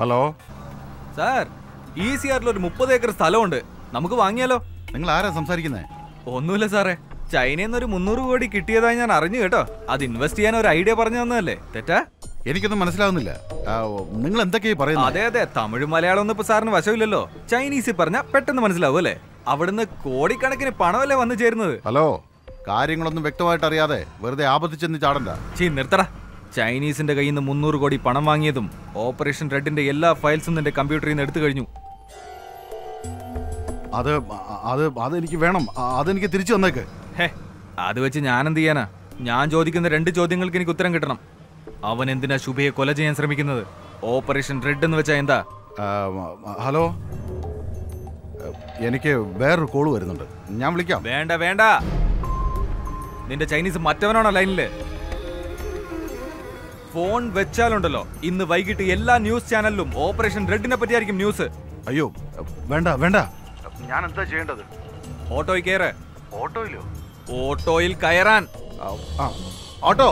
Hello sir, ECR ഒരു 30 acre സ്ഥലമുണ്ട്, നമുക്ക് വാങ്ങിയാലോ? നിങ്ങൾ ആരാ സംസാരിക്കുന്നേ? ഒന്നുമില്ല സാറേ, ചൈനയിൽ നിന്ന് ഒരു 300 കോടി കിട്ടിയതായി ഞാൻ അറിഞ്ഞു കേട്ടോ. അത് ഇൻവെസ്റ്റ് ചെയ്യാൻ ഒരു ഐഡിയ പറഞ്ഞു തന്നതല്ലേ, തെറ്റാ? എനിക്കൊന്നും മനസ്സിലാവുന്നില്ല. നിങ്ങൾ എന്തൊക്കെയാ പറയുന്നത്? അതെ അതെ, തമിഴ് മലയാളം ഒന്നും ഇപ്പൊ സാറിന് വശമില്ലല്ലോ. ചൈനീസിൽ പറഞ്ഞ പെട്ടെന്ന് മനസ്സിലാവും അല്ലേ? അവിടുന്ന് കോടിക്കണക്കിന് പണമല്ലേ വന്നു ചേരുന്നത്. ഹലോ, കാര്യങ്ങളൊന്നും വ്യക്തമായിട്ട് അറിയാതെ വെറുതെ ആപത്തിച്ചെന്ന് ചാടണ്ട. നിർത്തടാ. ചൈനീസിന്റെ കയ്യിൽ നിന്ന് 300 കോടി പണം വാങ്ങിയതും ഓപ്പറേഷൻ റെഡിന്റെ എല്ലാ ഫയൽസും നിന്റെ കമ്പ്യൂട്ടറിൽ നിന്ന് എടുത്തു കഴിഞ്ഞു. അതെനിക്ക് വേണം, അതെനിക്ക് തിരിച്ചു തന്നേക്ക്. അത് വെച്ച് ഞാൻ എന്ത് ചെയ്യാനാ? ഞാൻ ചോദിക്കുന്ന 2 ചോദ്യങ്ങൾക്ക് എനിക്ക് ഉത്തരം കിട്ടണം. അവൻ എന്തിനാ ശുഭയെ കൊല ചെയ്യാൻ ശ്രമിക്കുന്നത്? ഓപ്പറേഷൻ റെഡ് എന്ന് വെച്ചാ എന്താ? ഹലോ, എനിക്ക് വേറൊരു കോള് വരുന്നുണ്ട്, ഞാൻ വിളിക്കാം. വേണ്ട വേണ്ട, നിന്റെ ചൈനീസ് മറ്റവനാണോ ലൈനില്? ഫോൺ വെച്ചാലുണ്ടല്ലോ, ഇന്ന് വൈകിട്ട് എല്ലാ ന്യൂസ് ചാനലിലും ഓപ്പറേഷൻ റെഡിനെ പറ്റിയായിരിക്കും ന്യൂസ്. അയ്യോ വേണ്ട വേണ്ട, ഞാൻ എന്താ ചെയ്യേണ്ടത്? ഓട്ടോയിൽ കയറ്. ഓട്ടോയിലോ? ഓട്ടോയിൽ കയറാൻ. ഓട്ടോ.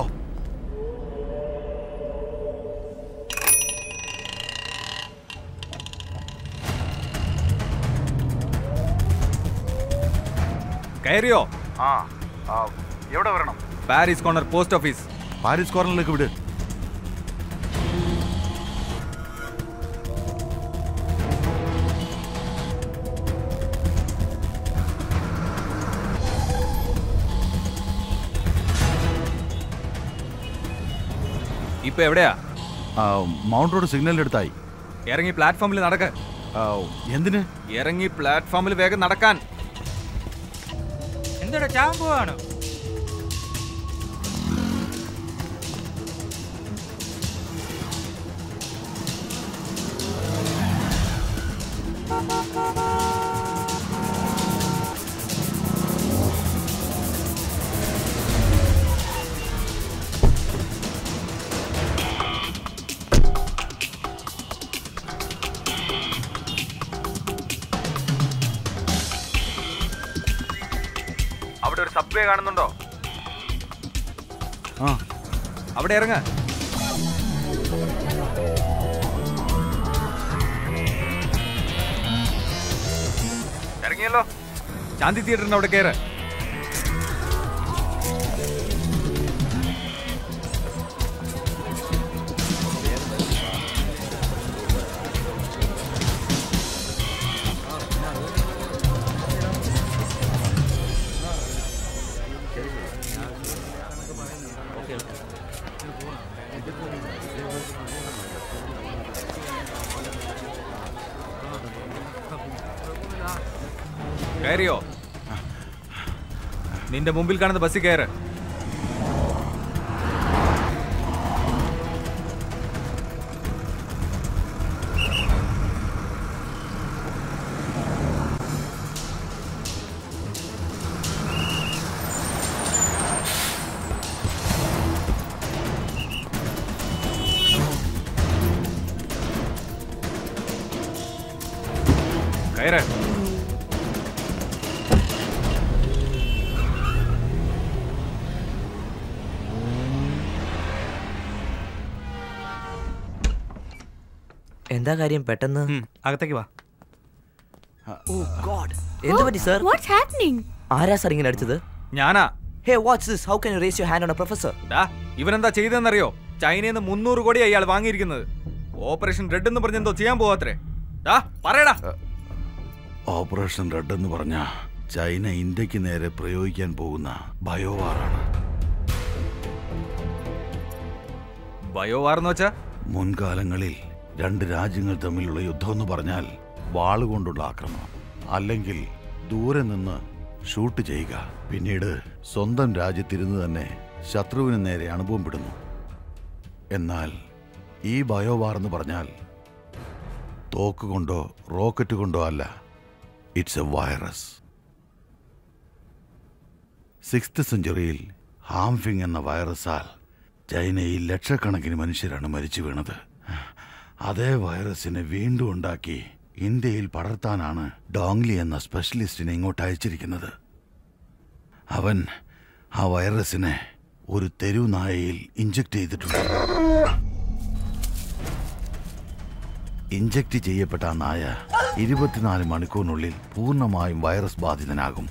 കയറിയോ? എവിടെ വരണം? Paris corner post office. Paris കോർണറിലേക്ക് വിട്. ഇപ്പൊ എവിടെയാ? മൗണ്ട് റോഡ് സിഗ്നലിന്റെ അടുത്തായി. ഇറങ്ങി പ്ലാറ്റ്ഫോമിൽ നടക്ക. എന്തിന്? ഇറങ്ങി പ്ലാറ്റ്ഫോമിൽ വേഗം നടക്കാൻ. എന്തൊരു ചാമ്പുവാണ്? അവിടെ ഒരു സബ്വേ കാണുന്നുണ്ടോ? അവിടെ ഇറങ്ങ. ഇറങ്ങിയല്ലോ. ശാന്തി തിയേറ്ററിന് അവിടെ കയറ്. കയറിയോ? നിന്റെ മുമ്പിൽ കാണുന്ന ബസ്സിൽ കയറ്. കയറ്. എന്താ കാര്യം? പെട്ടെന്ന് അകത്തേക്ക് വാ. എന്ത് പറ്റി സർ? What's happening? ആരാ സർ ഇങ്ങനെ അടിച്ചത്? ഞാനാ. Hey, what's this? How can you raise your hand on a professor? ഇവനെന്താ ചെയ്തെന്നറിയോ? ചൈനയിൽ നിന്ന് 300 കോടി അയാൾ വാങ്ങിയിരിക്കുന്നത്. ഓപ്പറേഷൻ റെഡ് എന്ന് പറഞ്ഞ് എന്തോ ചെയ്യാൻ പോവാത്രേ. പറയടാ. ഓപ്പറേഷൻ റെഡ് എന്ന് പറഞ്ഞ ചൈന ഇന്ത്യക്ക് നേരെ പ്രയോഗിക്കാൻ പോകുന്ന ബയോവാറാണ്. ബയോവാർ എന്ന് വെച്ചാ? മുൻകാലങ്ങളിൽ 2 രാജ്യങ്ങൾ തമ്മിലുള്ള യുദ്ധം എന്ന് പറഞ്ഞാൽ വാളുകൊണ്ടുള്ള ആക്രമണം, അല്ലെങ്കിൽ ദൂരെ നിന്ന് ഷൂട്ട് ചെയ്യുക, പിന്നീട് സ്വന്തം രാജ്യത്തിരുന്ന് തന്നെ ശത്രുവിന് നേരെ അണുബോംബിടുന്നു. എന്നാൽ ഈ ബയോവാർ എന്ന് പറഞ്ഞാൽ തോക്ക് കൊണ്ടോ റോക്കറ്റ് കൊണ്ടോ അല്ല, ഇറ്റ്സ് എ വൈറസ്. 6th സെഞ്ചുറിയിൽ ഹാംഫിങ് എന്ന വൈറസാൽ ചൈനയിൽ ലക്ഷക്കണക്കിന് മനുഷ്യരാണ് മരിച്ചു വീണത്. അതേ വൈറസിനെ വീണ്ടും ഉണ്ടാക്കി ഇന്ത്യയിൽ പടർത്താനാണ് ഡോങ്ലി എന്ന സ്പെഷ്യലിസ്റ്റിനെ ഇങ്ങോട്ട് അയച്ചിരിക്കുന്നത്. അവൻ ആ വൈറസിനെ ഒരു തെരുവ് നായയിൽ ഇഞ്ചക്ട് ചെയ്തിട്ടുണ്ട്. ഇഞ്ചക്ട് ചെയ്യപ്പെട്ട ആ നായ 24 മണിക്കൂറിനുള്ളിൽ പൂർണ്ണമായും വൈറസ് ബാധിതനാകും.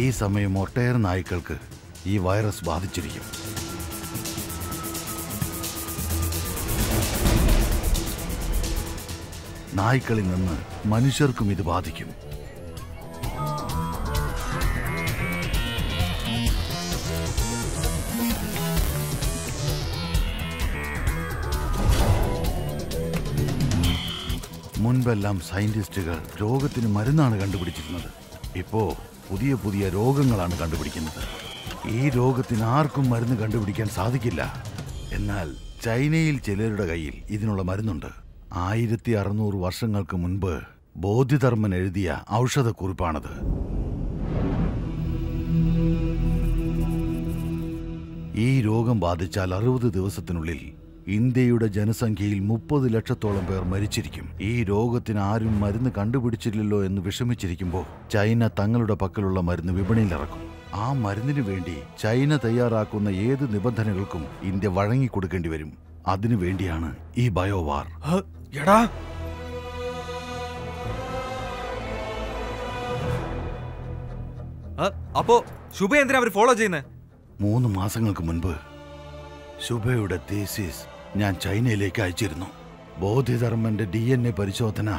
ഈ സമയം ഒട്ടേറെ നായ്ക്കൾക്ക് ഈ വൈറസ് ബാധിച്ചിരിക്കും. നായ്ക്കളിൽ നിന്ന് മനുഷ്യർക്കും ഇത് ബാധിക്കും. മുൻപെല്ലാം സയന്റിസ്റ്റുകൾ രോഗത്തിന് മരുന്നാണ് കണ്ടുപിടിച്ചിരുന്നത്. ഇപ്പോ പുതിയ പുതിയ രോഗങ്ങളാണ് കണ്ടുപിടിക്കുന്നത്. ഈ രോഗത്തിന് ആർക്കും മരുന്ന് കണ്ടുപിടിക്കാൻ സാധിക്കില്ല. എന്നാൽ ചൈനയിൽ ചിലരുടെ കയ്യിൽ ഇതിനുള്ള മരുന്നുണ്ട്. 1600 വർഷങ്ങൾക്ക് മുൻപ് ബോധിധർമ്മൻ എഴുതിയ ഔഷധക്കുറിപ്പാണത്. ഈ രോഗം ബാധിച്ചാൽ 60 ദിവസത്തിനുള്ളിൽ ഇന്ത്യയുടെ ജനസംഖ്യയിൽ 30 ലക്ഷത്തോളം പേർ മരിച്ചിരിക്കും. ഈ രോഗത്തിന് ആരും മരുന്ന് കണ്ടുപിടിച്ചില്ലല്ലോ എന്ന് വിഷമിച്ചിരിക്കുമ്പോൾ ചൈന തങ്ങളുടെ പക്കലുള്ള മരുന്ന് വിപണിയിലിറക്കും. ആ മരുന്നിനു വേണ്ടി ചൈന തയ്യാറാക്കുന്ന ഏത് നിബന്ധനകൾക്കും ഇന്ത്യ വഴങ്ങിക്കൊടുക്കേണ്ടി വരും. അതിനു വേണ്ടിയാണ് ഈ ബയോവാർ. അപ്പോ ശുഭ എന്തിനാ അവർ ഫോളോ ചെയ്യുന്നത്? 3 മാസങ്ങൾക്ക് മുൻപ് ശുഭയുടെ തീസിസ് ഞാൻ ചൈനയിലേക്ക് അയച്ചിരുന്നു. ബോധിധർമ്മന്റെ DNA പരിശോധന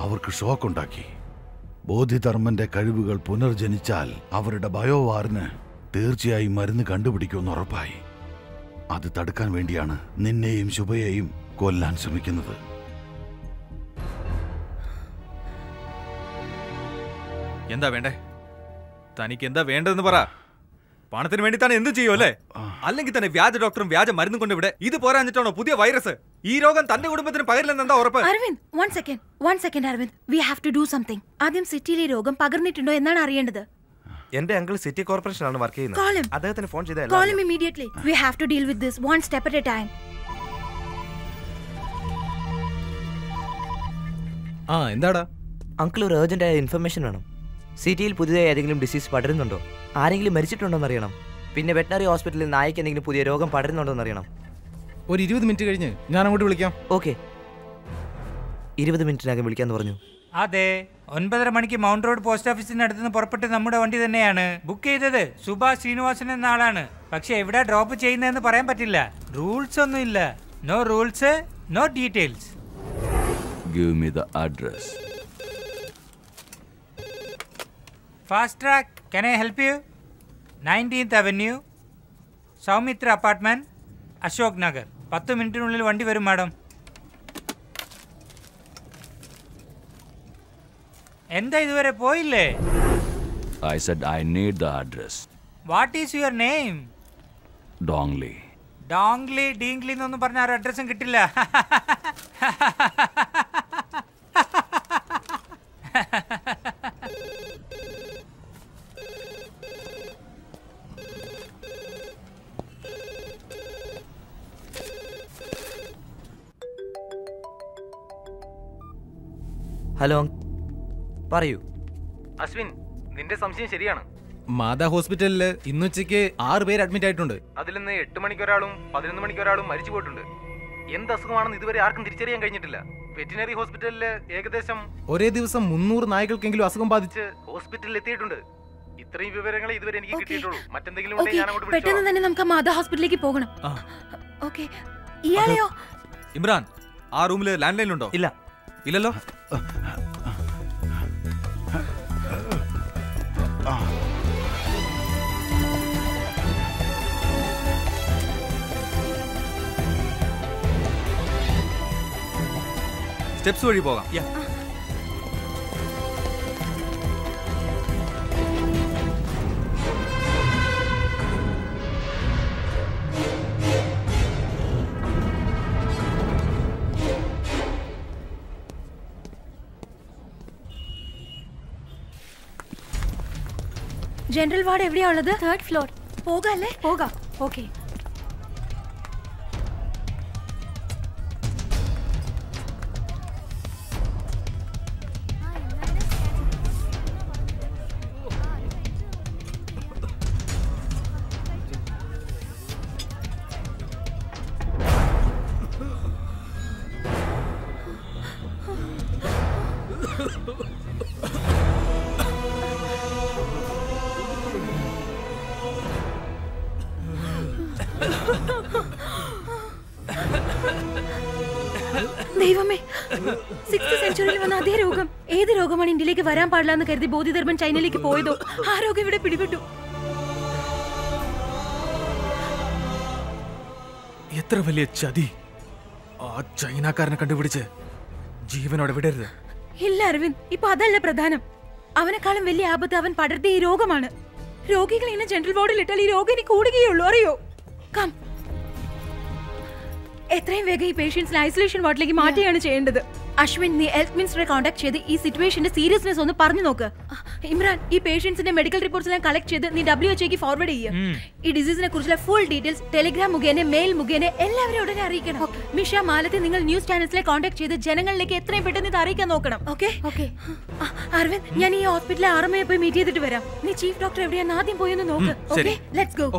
അവർക്ക് ഷോക്കുണ്ടാക്കി. ബോധിധർമ്മന്റെ കഴിവുകൾ പുനർജനിച്ചാൽ അവരുടെ ബയോവാറിന് തീർച്ചയായും മരുന്ന് കണ്ടുപിടിക്കുമെന്ന് ഉറപ്പായി. അത് തടുക്കാൻ വേണ്ടിയാണ് നിന്നെയും ശുഭയെയും കൊല്ലാൻ ശ്രമിക്കുന്നത്. എന്താ വേണ്ടേ? തനിക്ക് എന്താ വേണ്ടതെന്ന് പറ. പണത്തിന് വേണ്ടി തന്നെ എന്തും ചെയ്യും അല്ലേ? അല്ലെങ്കിൽ തന്നെ വ്യാജ ഡോക്ടറും വ്യാജ മരുന്നും കൊണ്ട് ഇവിടെ ഇത് പോരാഞ്ഞിട്ടാണോ പുതിയ വൈറസ്? ഈ രോഗം തന്റെ കുടുംബത്തിന് പകരില്ലെന്ന് എന്താ ഉറപ്പ്? Aravind, one second Aravind, we have to do something. ആദ്യം സിറ്റിയിലെ രോഗം പകർന്നിട്ടുണ്ടോ എന്നാണ് അറിയേണ്ടത്. എന്റെ അങ്കിൾ സിറ്റി കോർപ്പറേഷനിലാണ് വർക്ക് ചെയ്യുന്നത്. അദ്ദേഹത്തിന് ഫോൺ ചെയ്താൽ Call him immediately. We have to deal with this one step at a time. എന്താടാ? അങ്കിൾ ഒരു അർജന്റ് ആയ ഇൻഫർമേഷൻ വേണം. സിറ്റിയിൽ പുതിയതായി ഏതെങ്കിലും ഡിസീസ് പടരുന്നുണ്ടോ, ആരെങ്കിലും മരിച്ചിട്ടുണ്ടോ എന്നറിയണം. പിന്നെ വെറ്റനറി ഹോസ്പിറ്റലിൽ നായ്ക്ക് എന്തെങ്കിലും പുതിയ രോഗം പടരുന്നുണ്ടോ എന്നറിയണം. ഒരു 20 മിനിറ്റ് കഴിഞ്ഞ് ഞാൻ അങ്ങോട്ട് വിളിക്കാം. ഓക്കെ, 20 മിനിറ്റിനകം വിളിക്കാന്ന് പറഞ്ഞു. അതെ, 9:30 മണിക്ക് മൗണ്ട് റോഡ് പോസ്റ്റ് ഓഫീസിന് അടുത്തുനിന്ന് പുറപ്പെട്ട് നമ്മുടെ വണ്ടി തന്നെയാണ് ബുക്ക് ചെയ്തത്. സുഭാഷ് ശ്രീനിവാസൻ എന്ന ആളാണ്. പക്ഷെ എവിടെ ഡ്രോപ്പ് ചെയ്യുന്നതെന്ന് പറയാൻ പറ്റില്ല. റൂൾസ് ഒന്നും ഇല്ല. No rules, no details. Give me the address. Fast track, can I help you? 19th Avenue, Soumitra apartment, Ashok Nagar. 10 മിനിറ്റിനുള്ളിൽ വണ്ടി വരും മാഡം. എന്താ ഇതുവരെ പോയില്ലേ? I said I need the address. What is your name? Dongli. ഡോങ്ലി ഡീങ്ലി എന്നൊന്നും പറഞ്ഞ ആരും അഡ്രസ്സും കിട്ടില്ല. ഹലോ, പറയൂ. അശ്വിൻ, നിന്റെ സംശയം ശരിയാണ്. മാതാ ഹോസ്പിറ്റലിൽ ഇന്നുച്ചയ്ക്ക് 6 പേര് അഡ്മിറ്റ് ആയിട്ടുണ്ട്. അതിൽ നിന്ന് 8 മണിക്കൊരാളും 11 മണിക്കൊരാളും മരിച്ചു പോയിട്ടുണ്ട്. എന്ത് അസുഖമാണെന്ന് ഇതുവരെ ആർക്കും തിരിച്ചറിയാൻ കഴിഞ്ഞിട്ടില്ല. വെറ്റിനറി ഹോസ്പിറ്റലിൽ ഏകദേശം ഒരേ ദിവസം 300 നായ്ക്കൾക്കെങ്കിലും അസുഖം ബാധിച്ച് ഹോസ്പിറ്റലിൽ എത്തിയിട്ടുണ്ട്. ഇത്രയും വിവരങ്ങൾ ഇതുവരെ എനിക്ക് കിട്ടിയിട്ടുള്ളൂ. മറ്റെന്തെങ്കിലും ഉണ്ടെങ്കിൽ ഞാൻ അങ്ങോട്ട് പെട്ടെന്ന് തന്നെ നമുക്ക് മാതാ ഹോസ്പിറ്റലിലേക്ക് പോകണം. ഓക്കേ, ഇയാളെയോ? ഇമ്രാൻ, ആ റൂമിൽ ലാൻഡ് ലൈൻ ഉണ്ടോ? ഇല്ലല്ലോ. സ്റ്റെപ്സ് വഴി പോകാം. ജനറൽ വാർഡ് എവിടെയാ ഉള്ളത്? 3rd floor. പോകാല്ലേ? പോകാം. ഓക്കെ. ദൈവമേ, 6th സെഞ്ചുറിയിൽ വന്ന അതേ രോഗം. ഏത് രോഗമാണ് ഇന്ത്യയിലേക്ക് വരാൻ പാടില്ല എന്ന് കരുതി ബോധിധർമ്മൻ ചൈനയിലേക്ക് പോയതോ ആ രോഗം ഇവിടെ പിടിപെട്ടു. എത്ര വലിയ ചതി! ആ ചൈനക്കാരനെ കണ്ടുപിടിച്ച് ജീവനോടെ വിടരുത്. ഇല്ല അരവിന്ദ്, ഇപ്പൊ അതല്ല പ്രധാനം. അവനെക്കാളും വലിയ ആപത്ത് അവൻ പടർത്തിയ ഈ രോഗമാണ്. രോഗികൾ ഇങ്ങനെ ജനറൽ വാർഡിൽ ഇട്ടാൽ ഈ രോഗം ഇനി കൂടുകയുള്ളൂ, അറിയോ? കം, എത്രയും വേഗം ഈ പേഷ്യൻസിനെ ഐസൊലേഷൻ വാർഡിലേക്ക് മാറ്റുകയാണ് ചെയ്യേണ്ടത്. അശ്വിൻ, നീ ഹെൽത്ത് മിനിസ്റ്ററെ കോൺടാക്ട് ചെയ്ത് ഈ സിറ്റുവേഷന്റെ സീരിയസ്നെസ് ഒന്ന് പറഞ്ഞു നോക്ക്. ഇമ്രാൻ, ഈ പേഷ്യൻസിന്റെ മെഡിക്കൽ റിപ്പോർട്ട്സ് എല്ലാം കളക്ട് ചെയ്ത് നീ WHO ഫോർവേഡ് ചെയ്യുക. ഈ ഡിസീസിനെ കുറിച്ചുള്ള ഫുൾ ഡീറ്റെയിൽസ് ടെലിഗ്രാം മുഖേന, മെയിൽ മുഖേന എല്ലാവരും ഉടനെ അറിയിക്കണം. മിഷ, മാലത്തെ നിങ്ങൾ ന്യൂസ് ചാനൽസിലെ കോൺടാക്ട് ചെയ്ത് ജനങ്ങളിലേക്ക് എത്രയും പെട്ടെന്ന് ഇത് അറിയിക്കാൻ നോക്കണം. ഓക്കെ? അരവിന്ദ്, ഞാൻ ഈ ഹോസ്പിറ്റലിലെ RMA പോയി മീറ്റ് ചെയ്തിട്ട് വരാം. നീ ചീഫ് ഡോക്ടർ എവിടെയാന്ന് ആദ്യം പോയി ഒന്ന് നോക്ക്. Okay, let's go.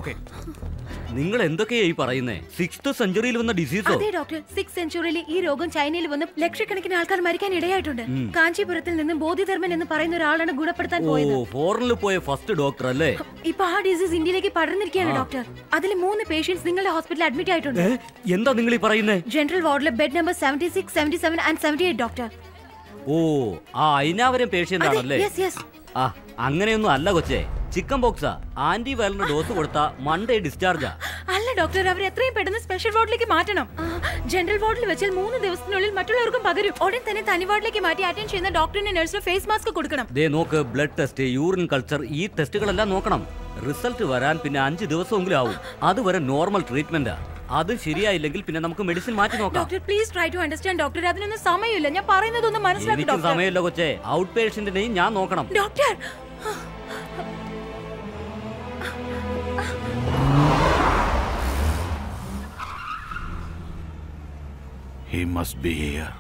നിങ്ങൾ എന്തൊക്കെയായി പറയുന്നേ? 6th സെഞ്ചുറിയിൽ വന്ന ഡിസീസോ? അതെ ഡോക്ടർ, 6th സെഞ്ചുറിയിൽ ഈ രോഗം ചൈനയിൽ വന്ന് ലക്ഷക്കണക്കിന് ആൾക്കാർ മരിക്കാൻ ഇടയായിട്ടുണ്ട്. കാഞ്ചീപുരത്തിൽ നിന്ന് ബോധിധർമ്മൻ എന്ന് പറയുന്ന ഒരാളാണ് ഗുണപ്പെടുത്താൻ പോയത്. ഫോറിനിൽ പോയ ഫസ്റ്റ് ഡോക്ടർ അല്ലേ? ഇപ്പൊ ആ ഡിസീസ് ഇന്ത്യയിലേക്ക് പടർന്നിരിക്കുകയാണ് ഡോക്ടർ. അതിൽ 3 പേഷ്യൻസ് നിങ്ങളുടെ ഹോസ്പിറ്റലിൽ അഡ്മിറ്റ് ആയിട്ടുണ്ട്. എന്താ നിങ്ങൾ ഈ പറയുന്നേ? ജനറൽ വാർഡിലെ bed number 76, 77 and 78 doctor. Ayanavaram patient ആണല്ലേ? അങ്ങനെയൊന്നും അല്ല കൊച്ചേ, ചിക്കൻ ബോക്സാ. ആന്റി വൈറലിന്റെ ഡോസ് കൊടുത്താ മൺഡേ ഡിസ്ചാർജാ. അല്ല ഡോക്ടർ, അവർ എത്രയും പെട്ടെന്ന് സ്പെഷ്യൽ വാർഡിലേക്ക് മാറ്റണം. ജനറൽ വാർഡിൽ വെച്ചാൽ 3 ദിവസത്തിനുള്ളിൽ മറ്റുള്ളവർക്കും പകരും. ഉടൻ തന്നെ തനി വാർഡിലേക്ക് മാറ്റി അറ്റൻഡ് ചെയ്യുന്ന ഡോക്ടറിന്റെ നഴ്സിന് ഫേസ് മാസ്ക് കൊടുക്കണം. നോക്ക്, ബ്ലഡ് ടെസ്റ്റ്, യൂറിൻ കൾച്ചർ, ഈ ടെസ്റ്റുകളെല്ലാം നോക്കണം. റിസൾട്ട് വരാൻ പിന്നെ 5 ദിവസമെങ്കിലും ആവും. അതുവരെ നോർമൽ ട്രീറ്റ്മെന്റാ. അത് ശരിയായില്ലെങ്കിൽ പിന്നെ നമുക്ക് മെഡിസിൻ മാറ്റി നോക്കാം. Doctor please try to understand doctor. അതിനൊന്നും സമയമില്ല, ഞാൻ പറയുന്നതൊന്നും മനസ്സിലാക്കി ഡോക്ടർ. സമയമില്ല കൊച്ചേ, ഔട്ട് പേഷ്യന്റിനെയും ഞാൻ നോക്കണം. Doctor, He must be here.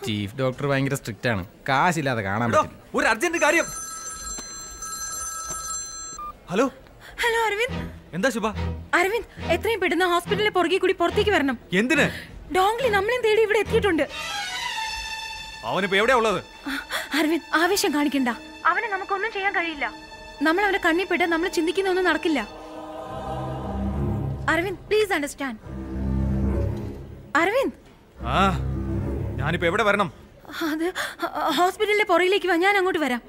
Chief doctor ഭയങ്കര സ്ട്രിക്റ്റ് ആണ്. കാശില്ലാതെ കാണാൻ പറ്റില്ല. ഒരു അർജന്റ് കാര്യം. Hello hello Aravind. എന്താ ശുഭ? അരവിന്ദ്, എത്രയും പെട്ടെന്ന് ഹോസ്പിറ്റലിലെ പുറകെ കൂടി പുറത്തേക്ക് വരണം. എന്തിന്? ഡോങ്ലി നമ്മളെയും തേടി ഇവിടെ എത്തിയിട്ടുണ്ട്. അവനിപ്പോ എവിടെയാ ഉള്ളത്? അരവിന്ദ്, ആവേശം കാണിക്കണ്ട. അവനെ നമുക്കൊന്നും ചെയ്യാൻ കഴിയില്ല. നമ്മൾ അവനെ കണ്ണിപ്പെട്ട് നമ്മൾ ചിന്തിക്കുന്നൊന്നും നടക്കില്ല. Aravind, please understand. അരവിന്ദ്, ഞാനിപ്പോ എവിടെ വരണം? അത് ഹോസ്പിറ്റലിന്റെ പുറകിലേക്ക് വാ, ഞാൻ അങ്ങോട്ട് വരാം.